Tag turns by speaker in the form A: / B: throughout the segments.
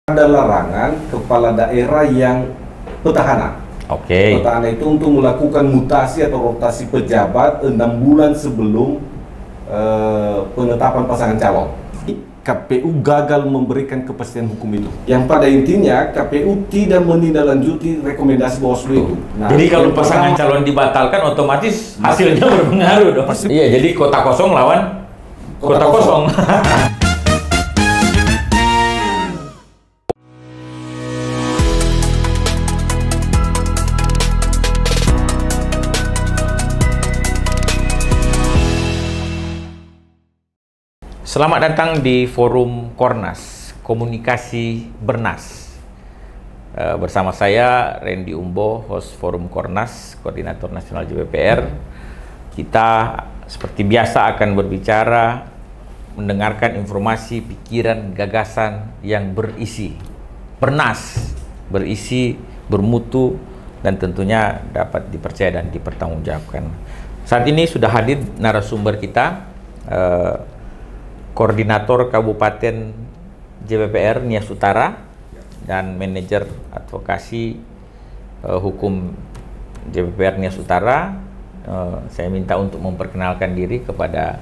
A: Ada larangan kepala daerah yang petahana. Petahana itu untuk melakukan mutasi atau rotasi pejabat 6 bulan sebelum penetapan pasangan calon. KPU gagal memberikan kepastian hukum itu. Yang pada intinya KPU tidak menindaklanjuti rekomendasi Bawaslu itu.
B: Nah, jadi kalau pasangan calon dibatalkan, otomatis hasilnya berpengaruh dong. Iya, jadi kota kosong lawan kota kosong. Selamat datang di Forum Kornas, Komunikasi Bernas. Bersama saya, Randy Umbo, host Forum Kornas, Koordinator Nasional JPPR. Kita seperti biasa akan berbicara, mendengarkan informasi, pikiran, gagasan yang berisi, bernas, berisi, bermutu, dan tentunya dapat dipercaya dan dipertanggungjawabkan. Saat ini sudah hadir narasumber kita, Koordinator Kabupaten JPPR Nias Utara dan Manajer Advokasi Hukum JPPR Nias Utara. Saya minta untuk memperkenalkan diri kepada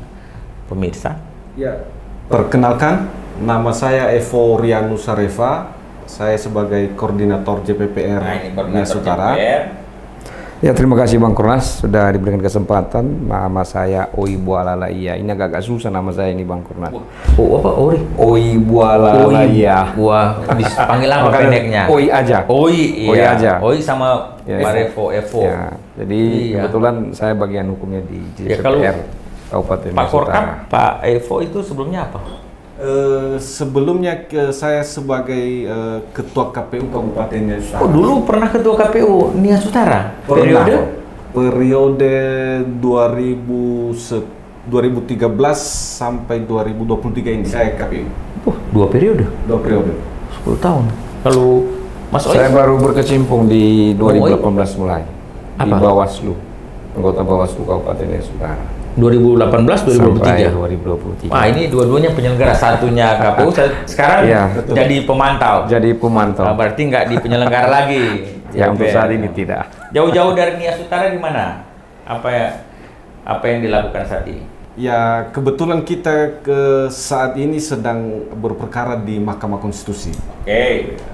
B: pemirsa.
A: Ya, perkenalkan, nama saya Evo Rianus Sareva. Saya sebagai Koordinator JPPR Nias Utara.
C: Ya, terima kasih Bang Kornas sudah diberikan kesempatan. Nama saya Oi Bualalaya. Ini agak susah nama saya ini Bang Kornas.
B: Oh, apa?
C: Oi Bualalaya.
B: Wah, panggil apa pendeknya?
C: Oi aja.
B: Oi, iya.
C: Oi aja.
B: Oi sama
C: ya,
B: Evo.
C: Ya, jadi kebetulan saya bagian hukumnya di JPPR Kabupaten
B: Pak
C: Nias Utara.
B: Pak Evo itu sebelumnya apa?
A: Sebelumnya saya sebagai Ketua KPU Kabupaten Nias Utara.
B: Oh, dulu pernah Ketua KPU Nias Utara?
A: Periode 2013 sampai 2023 ini saya KPU.
B: Oh, 2 periode?
A: 2 periode.
B: 10 tahun. Kalau Mas Oi?
C: Saya baru berkecimpung di 2018 mulai.
B: Apa?
C: Di Bawaslu, anggota Bawaslu Kabupaten Nias Utara.
B: 2018, 2023?
C: Sampai 2023.
B: Wah, ini dua-duanya penyelenggara. Satunya KPU, sekarang jadi pemantau.
C: Jadi pemantau.
B: Nah, berarti nggak di penyelenggara lagi.
C: Ya, untuk saat ini tidak.
B: Jauh-jauh dari Nias Utara di mana? Apa yang dilakukan saat ini?
A: Ya, kebetulan kita saat ini sedang berperkara di Mahkamah Konstitusi.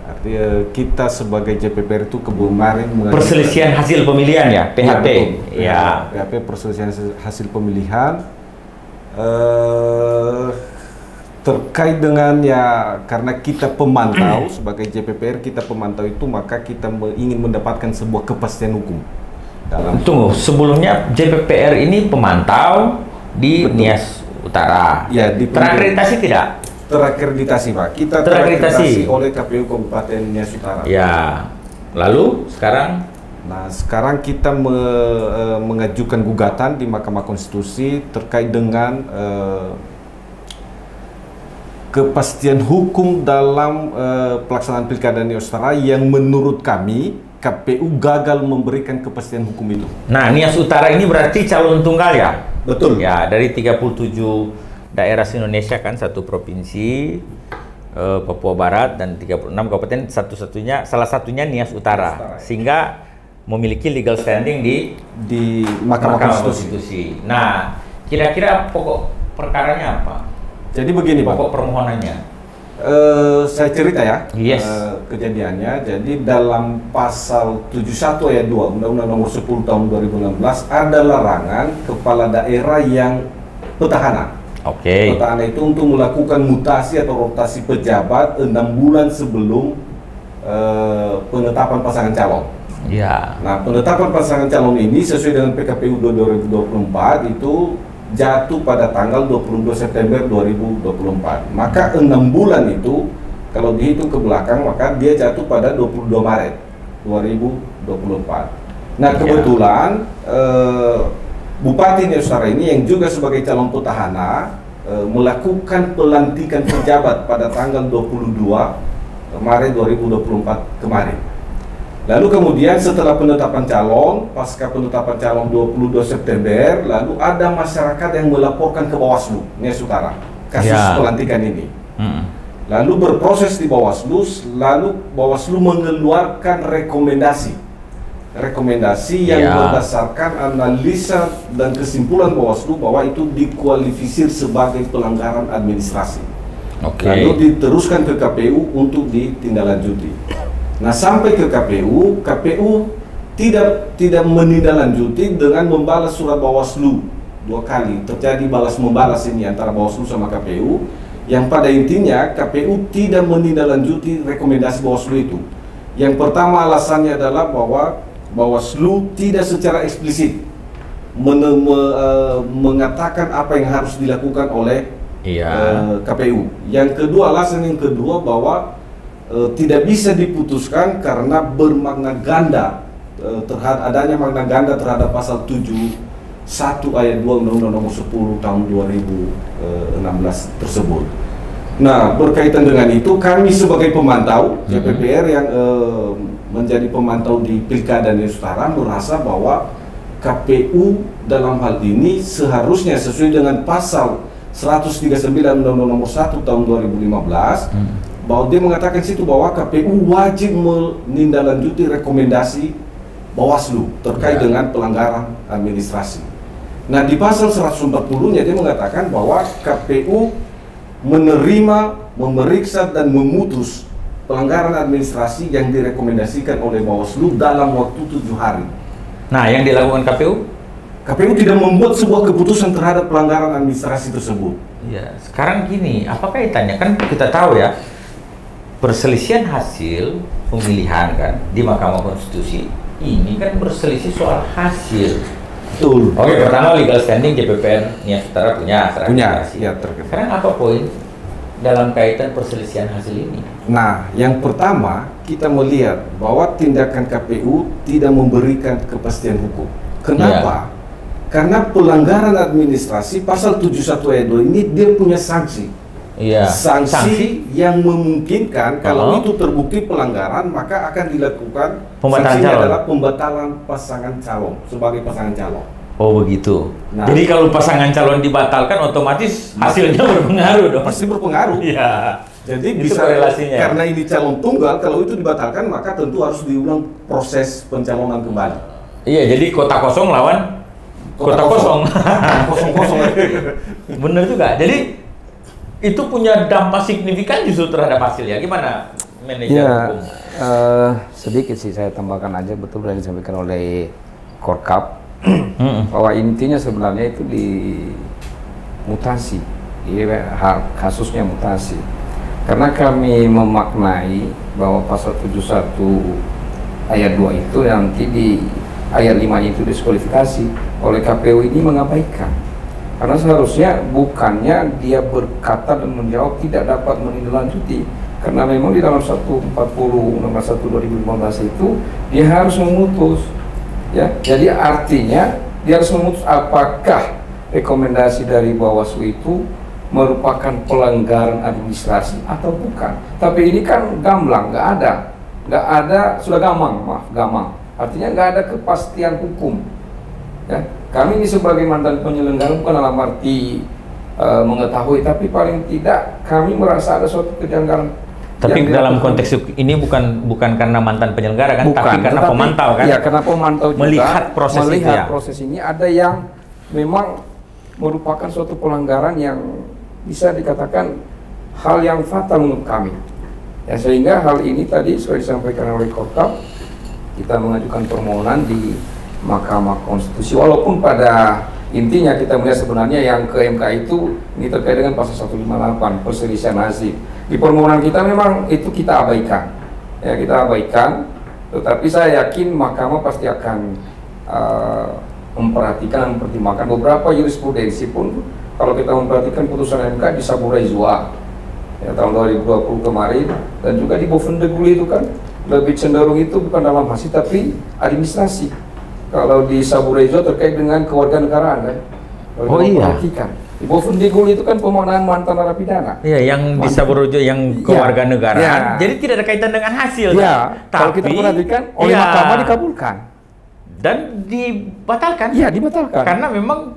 A: Artinya kita sebagai JPPR itu kemarin
B: perselisihan hasil pemilihan ya, PHP.
A: Ya, PHP perselisihan hasil pemilihan terkait dengan karena kita pemantau sebagai JPPR, kita pemantau itu, maka kita ingin mendapatkan sebuah kepastian hukum.
B: Tunggu, sebelumnya JPPR ini pemantau di Nias Utara.
A: Ya,
B: terakreditasi tidak?
A: Terakreditasi, Pak. Kita terakreditasi oleh KPU Kabupaten Nias Utara.
B: Ya. Lalu sekarang?
A: Nah, sekarang kita mengajukan gugatan di Mahkamah Konstitusi terkait dengan kepastian hukum dalam pelaksanaan Pilkada Nias Utara yang menurut kami KPU gagal memberikan kepastian hukum itu. Nah,
B: Nias Utara ini berarti calon tunggal ya?
A: Betul.
B: Ya, dari 37 daerah se-Indonesia kan, satu provinsi, Papua Barat, dan 36 kabupaten, salah satunya Nias Utara. Sehingga memiliki legal standing di Mahkamah Konstitusi. Nah, kira-kira pokok perkaranya apa?
A: Jadi begini, Pak.
B: Pokok permohonannya.
A: Saya cerita ya,
B: yes.
A: Kejadiannya. Jadi dalam pasal 71 ayat 2 Undang-Undang Nomor 10 Tahun 2016 ada larangan kepala daerah yang petahana. Petahana itu untuk melakukan mutasi atau rotasi pejabat 6 bulan sebelum penetapan pasangan calon.
B: Ya.
A: Nah, penetapan pasangan calon ini sesuai dengan PKPU 2024 itu jatuh pada tanggal 22 September 2024. Maka 6 bulan itu kalau dihitung ke belakang, maka dia jatuh pada 22 Maret 2024. Nah, kebetulan Bupati Nias Utara ini yang juga sebagai calon petahana melakukan pelantikan pejabat pada tanggal 22 Maret 2024 kemarin. Lalu kemudian setelah penetapan calon, pasca penetapan calon 22 September, lalu ada masyarakat yang melaporkan ke Bawaslu Nias Utara kasus pelantikan ini. lalu berproses di Bawaslu, lalu Bawaslu mengeluarkan rekomendasi yang berdasarkan analisa dan kesimpulan Bawaslu bahwa itu dikualifikasi sebagai pelanggaran administrasi. Lalu diteruskan ke KPU untuk ditindaklanjuti. Nah, sampai ke KPU tidak menindaklanjuti dengan membalas surat Bawaslu 2 kali. Terjadi balas membalas ini antara Bawaslu sama KPU, yang pada intinya KPU tidak menindaklanjuti rekomendasi Bawaslu itu. Yang pertama alasannya adalah bahwa Bawaslu tidak secara eksplisit mengatakan apa yang harus dilakukan oleh KPU. Yang kedua, alasan yang kedua bahwa tidak bisa diputuskan karena bermakna ganda terhadap adanya makna ganda terhadap pasal 71 ayat 2 Undang-Undang Nomor 10 tahun 2016 tersebut. Nah, berkaitan dengan itu, kami sebagai pemantau JPPR yang menjadi pemantau di Pilkada Nias Utara merasa bahwa KPU dalam hal ini seharusnya sesuai dengan pasal 139 Undang-Undang Nomor 1 tahun 2015 bahwa dia mengatakan situ bahwa KPU wajib menindaklanjuti rekomendasi Bawaslu terkait dengan pelanggaran administrasi. Nah, di pasal 140-nya dia mengatakan bahwa KPU menerima, memeriksa dan memutus pelanggaran administrasi yang direkomendasikan oleh Bawaslu dalam waktu 7 hari.
B: Nah, yang dilakukan KPU
A: tidak membuat sebuah keputusan terhadap pelanggaran administrasi tersebut.
B: Ya, sekarang gini, apa kaitannya? Kan kita tahu ya, perselisihan hasil pemilihan kan di Mahkamah Konstitusi ini kan berselisih soal hasil.
A: Betul.
B: Oke, pertama legal standing JPPR Nias Utara punya.
A: Ya, terkait.
B: Sekarang apa poin dalam kaitan perselisihan hasil ini?
A: Nah, yang pertama kita melihat bahwa tindakan KPU tidak memberikan kepastian hukum. Kenapa? Karena pelanggaran administrasi pasal 71 ayat 2 ini dia punya sanksi. Sanksi yang memungkinkan kalau itu terbukti pelanggaran maka akan dilakukan sanksinya adalah pembatalan pasangan calon sebagai pasangan calon.
B: Oh begitu. Nah, jadi kalau pasangan calon dibatalkan otomatis hasilnya berpengaruh dong.
A: Pasti berpengaruh.
B: Iya.
A: Jadi
B: itu
A: bisa
B: korelasinya.
A: Karena ini calon tunggal, kalau itu dibatalkan maka tentu harus diulang proses pencalonan kembali.
B: Iya, jadi kota kosong lawan kota kosong.
A: Kosong-kosong.
B: Bener juga. Jadi itu punya dampak signifikan justru terhadap hasilnya. Gimana manajer hukum?
C: Sedikit sih saya tambahkan aja, betul yang disampaikan oleh Korkap bahwa intinya sebenarnya itu di mutasi, kasusnya mutasi. Karena kami memaknai bahwa pasal 71 ayat 2 itu nanti di ayat 5 itu diskualifikasi oleh KPU ini mengabaikan. Karena seharusnya bukannya dia berkata dan menjawab tidak dapat menindaklanjuti, karena memang di dalam 140 nomor 1 2015 itu dia harus memutus, ya. Jadi artinya dia harus memutus apakah rekomendasi dari Bawaslu itu merupakan pelanggaran administrasi atau bukan. Tapi ini kan gamblang, nggak ada, sudah gamang. Artinya nggak ada kepastian hukum. Ya, kami ini sebagai mantan penyelenggara bukan dalam arti mengetahui, tapi paling tidak kami merasa ada suatu kejanggalan.
B: Tapi dalam konteks ini bukan karena mantan penyelenggara kan, tapi karena pemantau kan?
C: Iya, karena pemantau juga
B: melihat proses
C: ini ada yang memang merupakan suatu pelanggaran yang bisa dikatakan hal yang fatal menurut kami. Ya, sehingga hal ini tadi sudah disampaikan oleh Korkap, kita mengajukan permohonan di Mahkamah Konstitusi, walaupun pada intinya kita melihat sebenarnya yang ke MK itu ini terkait dengan pasal 158 perselisihan hasil. Di permohonan kita memang itu kita abaikan, ya kita abaikan. Tetapi saya yakin Mahkamah pasti akan memperhatikan, mempertimbangkan beberapa jurisprudensi pun. Kalau kita memperhatikan putusan MK di Saburai Jua ya, tahun 2020 kemarin, dan juga di Bovendegul itu kan lebih cenderung itu bukan dalam hasil tapi administrasi. Kalau di Saburai Jua terkait dengan kewarganegaraan kan.
B: Oh iya.
C: Di Bovendegul itu kan pemaknaan mantan narapidana.
B: Iya, yang di Saburai Jua yang kewarganegaraan. Jadi tidak ada kaitan dengan hasil.
C: Iya.
B: Tapi
C: kalau kita perhatikan oleh Mahkamah dikabulkan.
B: Dan dibatalkan.
C: Iya, dibatalkan.
B: Karena memang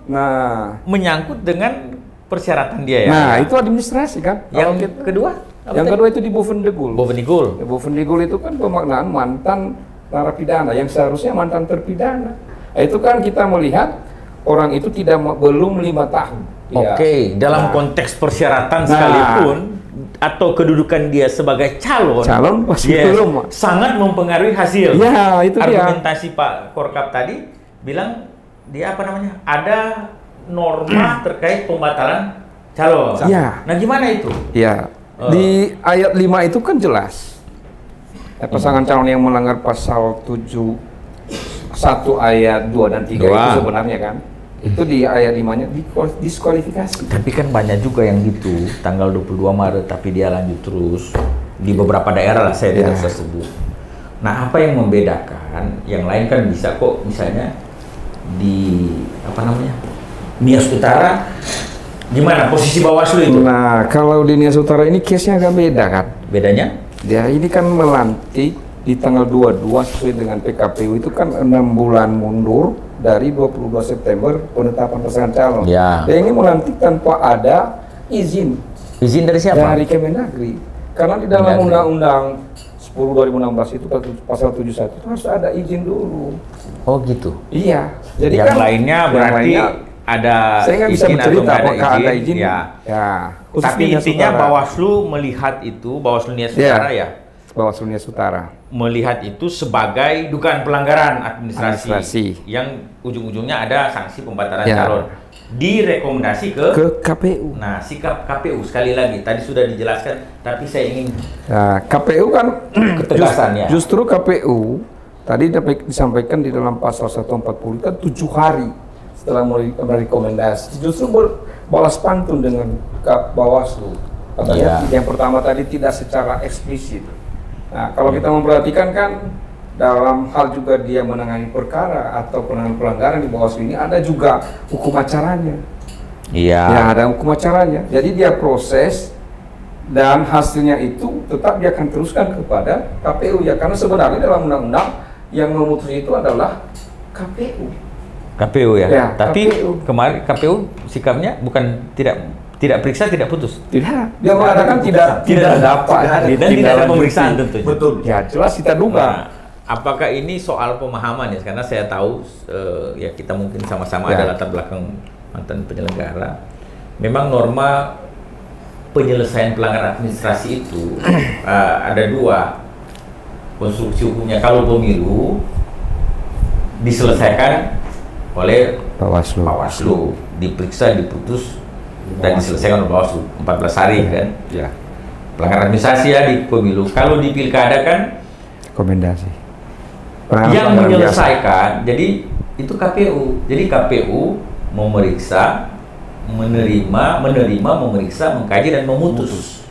B: menyangkut dengan persyaratan dia ya.
C: Nah, itu administrasi kan.
B: Yang kedua?
C: Yang kedua itu di Bovendigul.
B: Bovendigul.
C: Bovendigul itu kan pemaknaan mantan narapidana yang seharusnya mantan terpidana. Itu kan kita melihat orang itu belum 5 tahun.
B: Oke, dalam konteks persyaratan sekalipun atau kedudukan dia sebagai calon
C: masih belum
B: sangat mempengaruhi hasil.
C: Ya, itu
B: argumentasi Pak Korkap tadi bilang dia apa namanya? Ada norma terkait pembatalan calon.
C: Ya.
B: Nah, gimana itu?
C: Ya. Di ayat 5 itu kan jelas. Pasangan calon yang melanggar pasal 7 1 ayat 2 dan 3 itu sebenarnya kan. Itu di ayat 5-nya diskualifikasi.
B: Tapi kan banyak juga yang gitu, tanggal 22 Maret tapi dia lanjut terus di beberapa daerah lah, saya tidak usah sebut. Nah, apa yang membedakan? Yang lain kan bisa kok, misalnya di apa namanya? Nias Utara gimana posisi Bawaslu itu?
C: Nah, kalau di Nias Utara ini case-nya agak beda kan.
B: Bedanya?
C: Dia ini kan melantik di tanggal 22 sesuai dengan PKPU itu kan 6 bulan mundur dari 22 September penetapan pasangan calon.
B: Ya.
C: Dia ini melantik tanpa ada izin.
B: Izin dari siapa?
C: Dari Kemendagri. Karena di dalam Undang-Undang 10 2016 itu pasal 71 itu harus ada izin dulu.
B: Oh gitu.
C: Iya. Jadi
B: yang
C: kan
B: lainnya berarti ada
C: saya nggak bisa
B: izin atau
C: mencerita
B: nggak
C: apakah ada izin.
B: Ya. Tapi intinya Bawaslu melihat itu, Bawaslu Nias Utara
C: Bawaslu Nias Utara
B: melihat itu sebagai dugaan pelanggaran administrasi yang ujung-ujungnya ada sanksi pembatalan calon. Direkomendasi ke
C: KPU.
B: Nah, sikap KPU sekali lagi tadi sudah dijelaskan, tapi saya ingin
C: KPU kan
B: ketegasan
C: Justru KPU tadi disampaikan di dalam pasal 140 kan 7 hari setelah merekomendasi justru berbalas pantun dengan Bawaslu. Katanya yang pertama tadi tidak secara eksplisit. Nah, kalau kita memperhatikan kan dalam hal juga dia menangani perkara atau penanganan pelanggaran di Bawaslu ini ada juga hukum acaranya.
B: Iya.
C: Ya, ada hukum acaranya. Jadi dia proses dan hasilnya itu tetap dia akan teruskan kepada KPU ya, karena sebenarnya dalam undang-undang yang memutus itu adalah KPU.
B: KPU ya. Tapi
C: KPU.
B: Kemarin KPU sikapnya bukan tidak periksa, tidak putus.
C: Tidak. Dia mengatakan tidak dapat
B: dan tidak ada pemeriksaan tentunya.
A: Betul.
C: Ya, jelas kita duga.
B: Nah, apakah ini soal pemahaman ya? Karena saya tahu ya kita mungkin sama-sama ada latar belakang mantan penyelenggara. Memang norma penyelesaian pelanggaran administrasi itu ada 2 konstruksi hukumnya. Kalau pemilu diselesaikan oleh Bawaslu, diperiksa, diputus dan diselesaikan oleh Bawaslu 14 hari kan.
C: Ya.
B: Pelanggaran administrasi ya di pemilu. Kalau di pilkada kan
C: rekomendasi.
B: Yang menyelesaikan, jadi itu KPU. Jadi KPU memeriksa, menerima, memeriksa, mengkaji dan memutus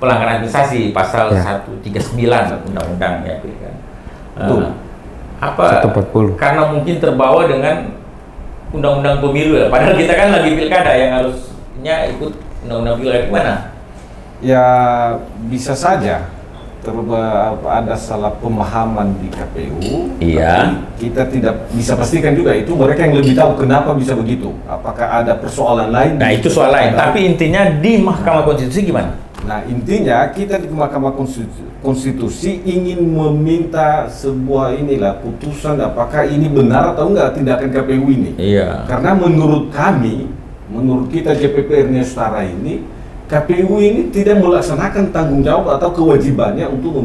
B: pelanggaran administrasi pasal 139 undang-undang ya kan. Apa?
C: 140.
B: Karena mungkin terbawa dengan undang-undang pemilu ya. Padahal kita kan lagi pilkada yang harusnya ikut undang-undang pilkada. Gimana?
A: Ya bisa saja ada salah pemahaman di KPU.
B: Iya.
A: Tapi kita tidak bisa pastikan juga itu mereka yang lebih tahu kenapa bisa begitu. Apakah ada persoalan lain?
B: Nah itu soal lain. Tapi intinya di Mahkamah Konstitusi gimana?
A: Nah intinya kita di Mahkamah Konstitusi ingin meminta sebuah putusan apakah ini benar atau enggak tindakan KPU ini.
B: Iya.
A: Karena menurut kita JPPR Nias Utara ini, KPU ini tidak melaksanakan tanggung jawab atau kewajibannya untuk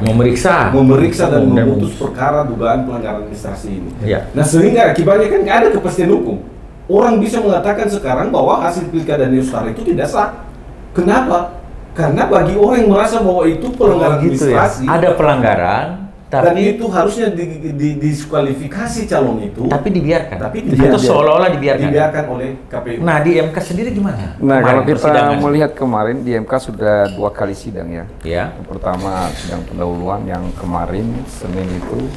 A: memeriksa dan memutus perkara dugaan pelanggaran administrasi ini.
B: Ya.
A: Nah sehingga akibatnya kan nggak ada kepastian hukum. Orang bisa mengatakan sekarang bahwa hasil pilkada Nias Utara itu tidak sah. Kenapa? Karena bagi orang yang merasa bahwa itu pelanggaran administrasi,
B: ada pelanggaran,
A: dan itu harusnya diskualifikasi calon itu.
B: Tapi dibiarkan.
A: Itu
B: seolah-olah dibiarkan
A: oleh KPU.
B: Nah di MK sendiri gimana?
C: Nah kalau kita melihat kemarin di MK sudah 2 kali sidang ya. Yang pertama sidang pendahuluan, yang kemarin Senin itu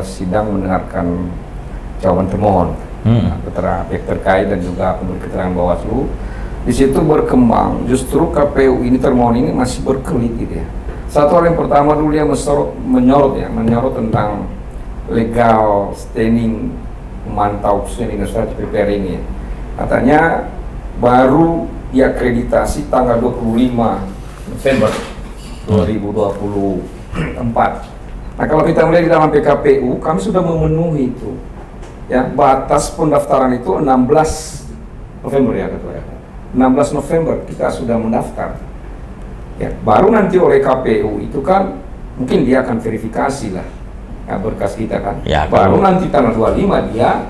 C: sidang mendengarkan jawaban termohon, pihak terkait dan juga pemberi keterangan Bawaslu. Di situ berkembang justru KPU ini termohon ini masih berkelit gitu ya. Satu hal yang pertama dulu yang menyorot tentang legal standing memantau khususnya di Universitas JPPR ini. Katanya baru diakreditasi tanggal 25 November 2024. Nah, kalau kita melihat di dalam PKPU, kami sudah memenuhi itu. Ya, batas pendaftaran itu 16 November ya, Ketua. 16 November kita sudah mendaftar. Ya, baru nanti oleh KPU itu kan mungkin dia akan verifikasi lah berkas kita kan.
B: Ya,
C: baru nanti tanggal 25 dia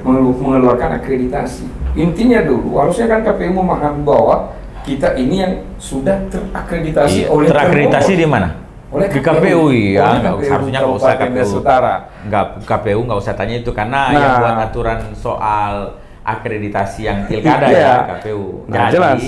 C: mengeluarkan akreditasi. Intinya dulu harusnya kan KPU memahami bahwa kita ini yang sudah terakreditasi oleh
B: terakreditasi di mana?
C: Oleh
B: di KPU ya, harusnya nggak usah KPU. KPU nggak usah tanya itu karena yang buat aturan soal akreditasi yang pilkada ya KPU.
C: Nah,
B: jadi
C: jelas.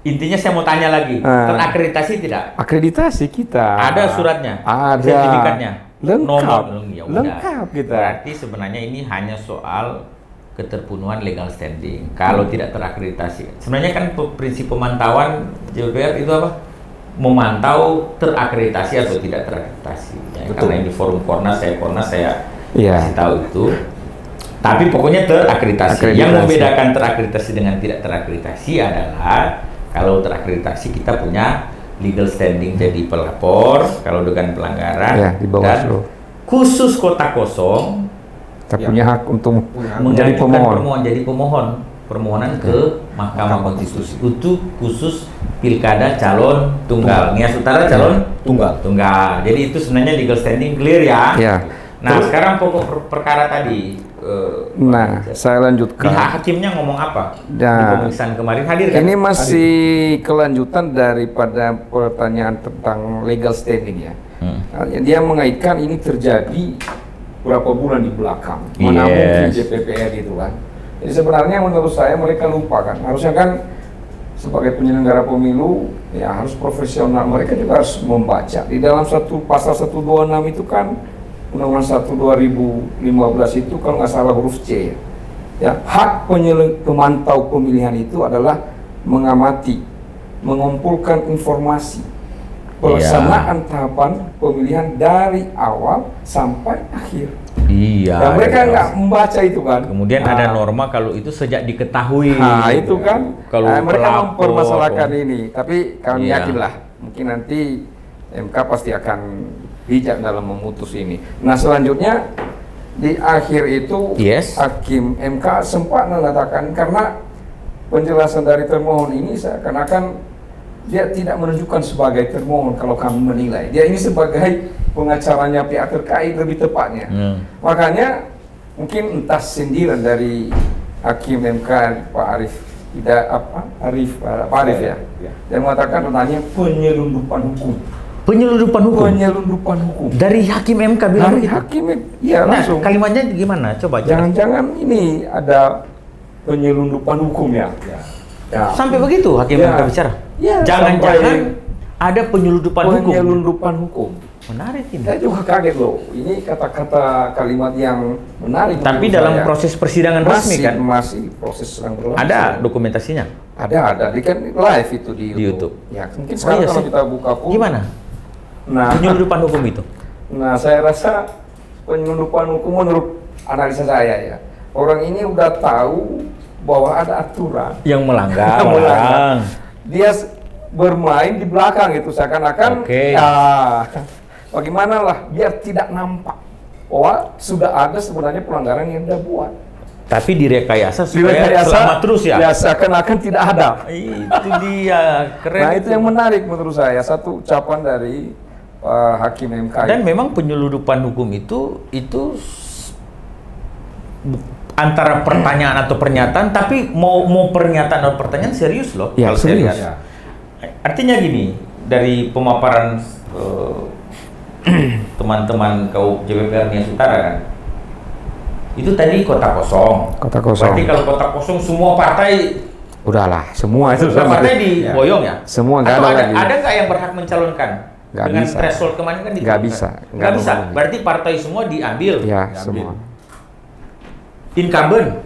B: Intinya saya mau tanya lagi, terakreditasi tidak?
C: Akreditasi kita.
B: Ada suratnya?
C: Ada.
B: Sertifikatnya?
C: Lengkap.
B: Ya
C: lengkap kita.
B: Berarti sebenarnya ini hanya soal keterpenuhan legal standing. Kalau tidak terakreditasi, sebenarnya kan prinsip pemantauan JPR itu apa? Memantau terakreditasi atau tidak terakreditasi. Ya, karena ini forum Kornas saya kasih tahu itu. Tapi pokoknya terakreditasi. Yang membedakan terakreditasi dengan tidak terakreditasi adalah kalau terakreditasi kita punya legal standing jadi pelapor kalau dengan pelanggaran
C: ya, di bawah
B: dan khusus kota kosong
C: punya hak untuk menjadi pemohon.
B: Jadi permohonan ke Mahkamah Konstitusi untuk khusus pilkada calon tunggal. Nias Utara calon tunggal. Jadi itu sebenarnya legal standing clear ya. Nah, sekarang pokok perkara tadi.
C: Saya lanjutkan.
B: Pihak hakimnya ngomong apa? Di pemeriksaan kemarin hadir kan?
C: Ini masih kelanjutan daripada pertanyaan tentang legal standing ya. Dia mengaitkan ini terjadi berapa bulan di belakang. Mana mungkin JPPR gitu kan. Jadi sebenarnya menurut saya mereka lupa kan. Harusnya kan sebagai penyelenggara pemilu ya harus profesional. Mereka juga harus membaca. Di dalam satu pasal 126 itu kan Undang-Undang 1 2015 itu kalau nggak salah huruf C ya, hak pemantau pemilihan itu adalah mengamati, mengumpulkan informasi pelaksanaan tahapan pemilihan dari awal sampai akhir.
B: Iya.
C: Dan mereka nggak membaca itu kan.
B: Kemudian ada norma kalau itu sejak diketahui.
C: Nah itu kan.
B: Kalau
C: mereka mempermasalahkan ini, tapi kami yakinlah mungkin nanti MK pasti akan bijak dalam memutus ini. Nah selanjutnya di akhir itu Hakim MK sempat mengatakan karena penjelasan dari termohon ini seakan-akan dia tidak menunjukkan sebagai termohon kalau kami menilai. Dia ini sebagai pengacaranya pihak terkait lebih tepatnya. Makanya mungkin entah sindiran dari Hakim MK Pak Arif ya. Dia mengatakan tentang penyelundupan hukum. Penyelundupan hukum.
B: Dari Hakim MK bilang
C: dari Hakim, iya langsung.
B: Kalimatnya gimana? Coba.
C: Jangan-jangan ini ada penyelundupan hukum ya.
B: Sampai begitu Hakim MK bicara?
C: Ya,
B: jangan-jangan ada penyelundupan
C: hukum.
B: Menarik ini.
C: Saya juga kaget loh. Ini kata-kata kalimat yang menarik.
B: Tapi dalam proses persidangan resmi kan?
C: Masih proses yang berlangsung.
B: Ada dokumentasinya?
C: Ada. Ini kan live itu di YouTube. Ya, mungkin sekarang kalau kita buka pun.
B: Gimana? Penyelundupan hukum itu?
C: Nah, saya rasa penyelundupan hukum menurut analisa saya ya. Orang ini udah tahu bahwa ada aturan
B: yang melanggar.
C: Dia bermain di belakang itu seakan-akan bagaimana lah biar tidak nampak bahwa sudah ada sebenarnya pelanggaran yang dia buat.
B: Tapi direkayasa supaya selamat terus ya?
C: Ya seakan-akan tidak ada.
B: Itu dia, keren.
C: Nah itu yang menarik menurut saya, satu ucapan dari Hakim MK.
B: Dan memang penyelundupan hukum itu antara pertanyaan atau pernyataan, tapi mau pernyataan atau pertanyaan serius loh.
C: Ya,
B: kalau
C: serius.
B: Saya lihat. Artinya gini, dari pemaparan teman-teman JPPR Nias Utara kan, itu tadi kota kosong. Berarti kalau kota kosong semua partai
C: udahlah, semua itu
B: partai diboyong ya?
C: Semua nggak ada lagi.
B: Ada nggak yang berhak mencalonkan?
C: Nggak
B: dengan
C: bisa.
B: threshold kemarin kan
C: nggak bisa.
B: Nggak bisa. Berarti partai semua diambil.
C: Ya, semua.
B: Incumbent.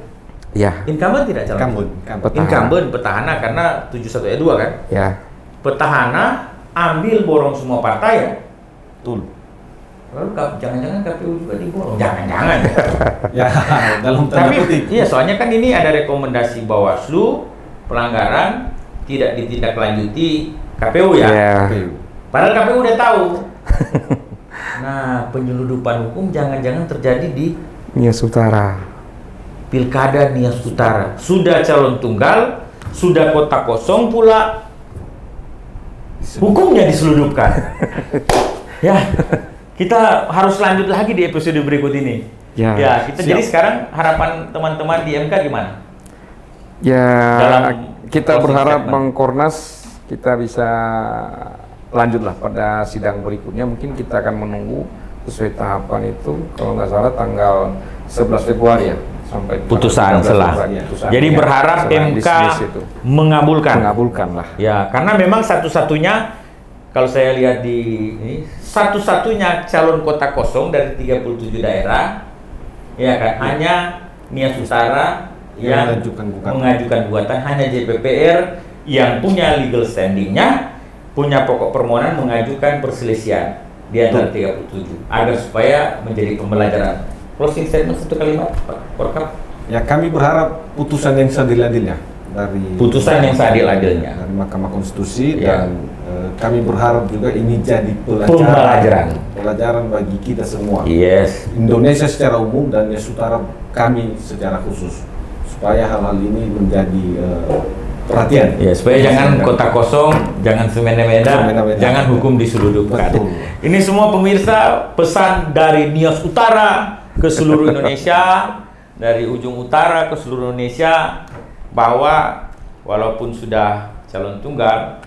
C: Ya.
B: Incumbent tidak calon. Incumbent petahana karena 71/2 kan?
C: Ya.
B: Petahana ambil borong semua partai ya.
A: Betul.
B: Lalu jangan-jangan KPU juga dibolong? Jangan-jangan.
A: Ya, dalam tanda kutip.
B: Iya, soalnya kan ini ada rekomendasi Bawaslu pelanggaran tidak ditindaklanjuti KPU ya.
C: Yeah.
B: Padahal KPU udah tahu. Nah, penyeludupan hukum jangan-jangan terjadi di
C: Nias Utara.
B: Pilkada Nias Utara. Sudah calon tunggal, sudah kota kosong pula. Hukumnya diseludupkan. Ya, kita harus lanjut lagi di episode berikut ini.
C: Ya,
B: kita jadi sekarang harapan teman-teman di MK gimana?
C: Ya,
B: Dalam
C: kita
B: closing
C: berharap
B: statement.
C: Bang Kornas kita bisa lanjutlah pada sidang berikutnya. Mungkin kita akan menunggu sesuai tahapan itu, kalau nggak salah tanggal 11 Februari ya, sampai
B: Putusan selah. Jadi
C: ya,
B: berharap
C: setelah
B: MK
C: dismiss itu.
B: mengabulkan.
C: Mengabulkan lah.
B: Ya, karena memang satu-satunya kalau saya lihat di ini satu-satunya calon kota kosong dari 37 daerah, ya kan, hanya Nias Utara yang mengajukan gugatan, hanya JPPR yang punya legal standingnya, punya pokok permohonan mengajukan perselisihan di antara 37 agar supaya menjadi pembelajaran. Closing statement satu kalimat, Pak Korkap.
A: Ya, kami berharap putusan yang seadil-adilnya dari
B: seadil-adilnya
A: dari Mahkamah Konstitusi,
B: ya.
A: dan kami berharap juga ini jadi pelajaran bagi kita semua.
B: Yes.
A: Indonesia secara umum dan Nias Utara kami secara khusus, supaya hal-hal ini menjadi perhatian.
B: Ya, supaya jangan kota kosong, jangan semena-mena, jangan hukum diseludupkan.
A: Betul.
B: Ini semua pemirsa pesan dari Nias Utara ke seluruh Indonesia, dari ujung utara ke seluruh Indonesia, bahwa walaupun sudah calon tunggal,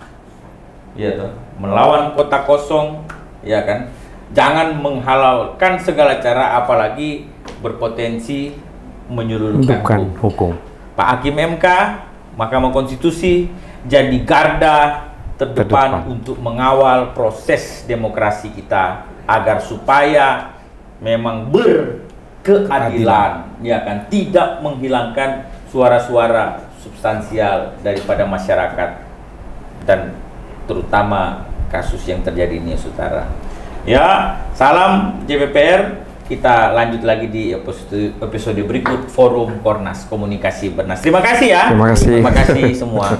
B: ya toh, melawan kota kosong, ya kan, jangan menghalalkan segala cara, apalagi berpotensi menyeludupkan
C: hukum.
B: Pak Hakim MK, Mahkamah Konstitusi jadi garda terdepan untuk mengawal proses demokrasi kita agar supaya memang berkeadilan, ya kan, tidak menghilangkan suara-suara substansial daripada masyarakat dan terutama kasus yang terjadi di Nias Utara. Ya, salam JPPR. Kita lanjut lagi di episode berikut Forum Kornas Komunikasi Bernas. Terima kasih ya.
C: Terima kasih.
B: Terima kasih semua.